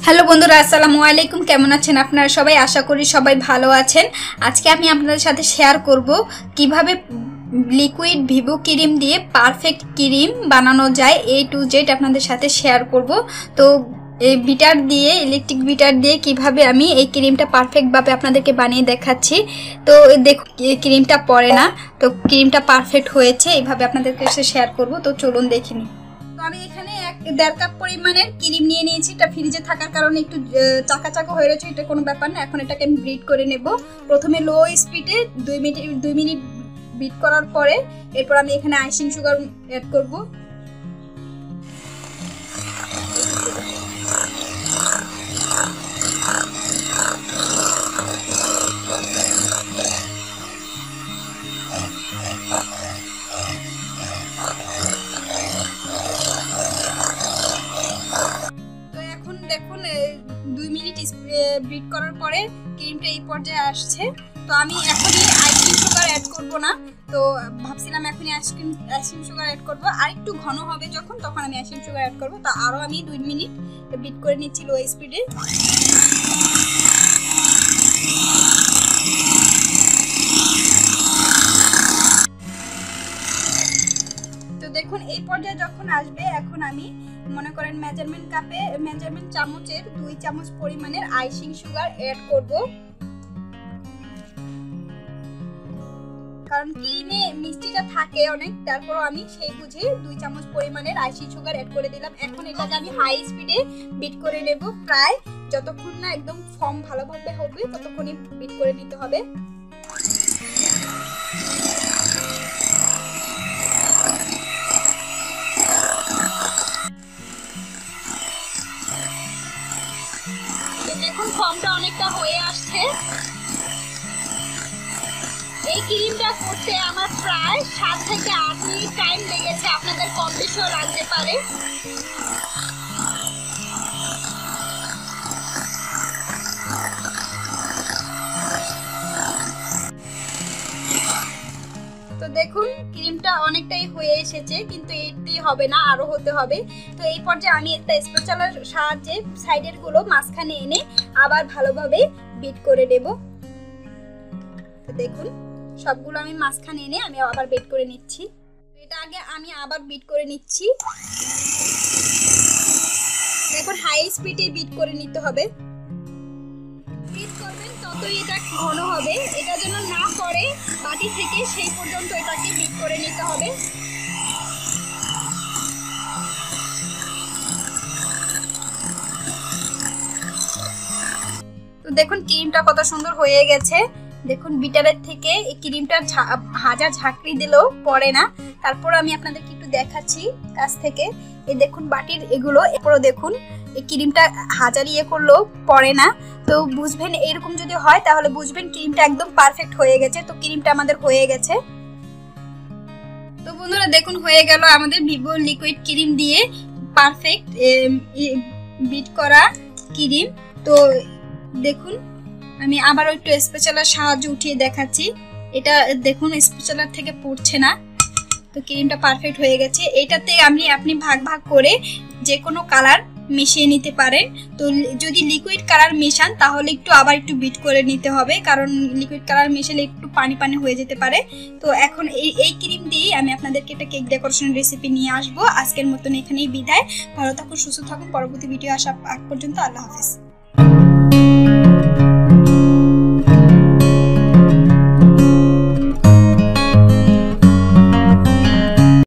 Hello বন্ধুরা, আসসালামু আলাইকুম। কেমন আছেন আপনারা সবাই? আশা করি সবাই ভালো আছেন। আজকে আমি আপনাদের সাথে শেয়ার করব কিভাবে লিকুইড ভিভো ক্রিম দিয়ে পারফেক্ট ক্রিম বানানো যায়, A to Z আপনাদের সাথে শেয়ার করব। তো এই বিটার দিয়ে, ইলেকট্রিক বিটার দিয়ে কিভাবে আমি এই ক্রিমটা পারফেক্টভাবে আপনাদেরকে বানিয়ে দেখাচ্ছি। তো দেখুন, এই ক্রিমটা পড়ে না, তো ক্রিমটা পারফেক্ট হয়েছে, এইভাবে আপনাদেরকে শেয়ার করব। তো চলুন দেখে নিই। তো আমি এখানে 1.5 কাপ পরিমাণের ক্রিম নিয়ে নিয়েছি। এটা ফ্রিজে থাকার কারণে একটু চাকা চাকা হয়ে রয়েছে, এটা কোনো ব্যাপার না। এখন এটাকে আমি বিট করে নেব। প্রথমে লো স্পিডে 2 মিনিট বিট করার পরে এরপর আমি এখানে আইসিং সুগার অ্যাড করব। দেখুন 2 মিনিট বিট করার পরে ক্রিমটা এই পর্যায়ে আসছে। তো আমি এখনই আইসিং সুগার অ্যাড করব না, তো ভাবছিলাম এখনই আইসিং সুগার অ্যাড করব। আর একটু ঘন হবে যখন, তখন আমি আইসিং সুগার অ্যাড করব। তো আরও আমি 2 মিনিট বিট করে নিচ্ছি লো স্পিডে। তো দেখুন এই পর্যায়ে যখন আসবে, এখন আমি মনে করেন মেজারমেন্ট চামচের 2 চামচ পরিমাণের আইসিং সুগার অ্যাড করব। কারণ ক্রিমে মিষ্টিটা থাকে অনেক, তারপরও আমি সেই বুঝে 2 চামচ পরিমাণের আইসিং সুগার অ্যাড করে দিলাম। এখন এটাকে আমি হাই স্পিডে বিট করে নেব, প্রায় যতক্ষণ না একদম ফর্ম ভালোভাবে হবে ততক্ষণই বিট করে নিতে হবে। দেখুন ফর্মটা অনেকটা হয়ে আসছে। এই ক্রিমটা করতে আমার প্রায় 7 থেকে 8 মিনিট টাইম লেগেছে, আপনাদের কম বেশিও লাগতে পারে। তো দেখুন ক্রিমটা অনেকটাই হয়ে এসেছে, কিন্তু এতেই হবে না, আরো হতে হবে। তো এই পর্যায়ে আমি একটা স্প্যাচুলার সাহায্যে সাইডের গুলো মাঝখানে এনে আবার ভালোভাবে বিট করে নেব। তো দেখুন সবগুলো আমি মাঝখানে এনে আমি আবার বিট করে নিচ্ছি। এটা আগে আমি আবার বিট করে নিচ্ছি। দেখুন হাই স্পিডে বিট করে নিতে হবে। বিট করবেন ততই এটা ঘন হবে, এটা যেন না পড়ে বাটি থেকে, সেই পর্যন্ত এটাকে বিট করে নিতে হবে। তো দেখুন ক্রিমটা কত সুন্দর হয়ে গেছে। দেখুন বিটারের থেকে এই ক্রিমটা হাজার ঝাঁকড়ি দিলেও পড়ে না। তারপর আমি আপনাদেরকে একটু দেখাচ্ছি কাছ থেকে। এই দেখুন বাটির এগুলো, এরপরও দেখুন এই ক্রিমটা হাজার করলেও পড়ে না। তো বুঝবেন এরকম যদি হয় তাহলে বুঝবেন ক্রিমটা একদম পারফেক্ট হয়ে গেছে। তো ক্রিমটা আমাদের হয়ে গেছে। তো বন্ধুরা দেখুন হয়ে গেল আমাদের ভিভো লিকুইড ক্রিম দিয়ে পারফেক্ট বিট করা ক্রিম। তো দেখুন আমি আবারও একটু স্প্যাচুলার সাহায্যে উঠিয়ে দেখাচ্ছি। এটা দেখুন স্প্যাচুলার থেকে পড়ছে না। তো ক্রিমটা পারফেক্ট হয়ে গেছে। এটাতে আপনি ভাগ ভাগ করে যে কোনো কালার মিশিয়ে নিতে পারেন। তো যদি লিকুইড কালার মেশান তাহলে আবার একটু বিট করে নিতে হবে, কারণ লিকুইড কালার মেশালে একটু পানি পানি হয়ে যেতে পারে। তো এখন এই ক্রিম দিয়েই আমি আপনাদেরকে একটা কেক ডেকোরেশন রেসিপি নিয়ে আসবো। আজকের মতন এখানেই বিদায়। ভালো থাকুন, সুস্থ থাকুন। পরবর্তী ভিডিও আসা আগ পর্যন্ত আল্লাহ হাফেজ।